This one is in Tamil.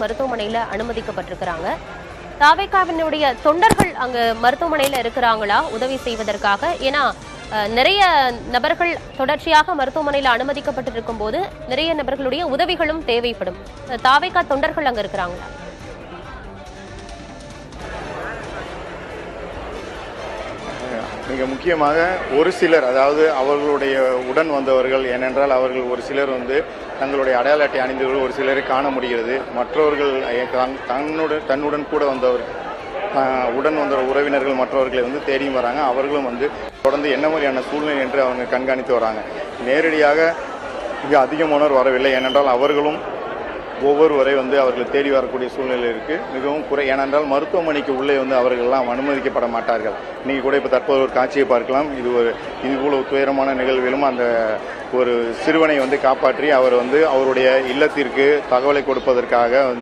மருத்துவமனையில அனுமதிக்கப்பட்டிருக்கிறாங்க. தாவேகாவினுடைய தொண்டர்கள் அங்கு மருத்துவமனையில இருக்கிறாங்களா உதவி செய்வதற்காக? ஏன்னா நிறைய நபர்கள் தொடர்ச்சியாக மருத்துவமனையில் அனுமதிக்கப்பட்டிருக்கும் போது நிறைய நபர்களுடைய உதவிகளும் தேவைப்படும். தாவேகா தொண்டர்கள் அங்க இருக்கிறாங்களா? மிக முக்கியமாக ஒரு சிலர், அதாவது அவர்களுடைய உடன் வந்தவர்கள், ஏனென்றால் அவர்கள் ஒரு சிலர் தங்களுடைய அடையாள அட்டை அணிந்தவர்கள் ஒரு சிலரை காண முடிகிறது. மற்றவர்கள் தன்னுடன் கூட வந்தவர் உடன் வந்த உறவினர்கள் மற்றவர்களை தேடியும் வராங்க. அவர்களும் தொடர்ந்து என்ன மாதிரியான சூழ்நிலை என்று அவங்க கண்காணித்து வராங்க. நேரடியாக மிக அதிகமானோர் வரவில்லை, ஏனென்றால் அவர்களும் ஒவ்வொருவரை அவர்கள் தேடி வரக்கூடிய சூழ்நிலை இருக்குது. மிகவும் ஏனென்றால் மருத்துவமனைக்கு உள்ளே அவர்களெல்லாம் அனுமதிக்கப்பட மாட்டார்கள். இன்றைக்கி கூட இப்போ தற்போது ஒரு காட்சியை பார்க்கலாம். இது போல துயரமான நிகழ்விலும் அந்த ஒரு சிறுவனை காப்பாற்றி அவர் அவருடைய இல்லத்திற்கு தகவலை கொடுப்பதற்காக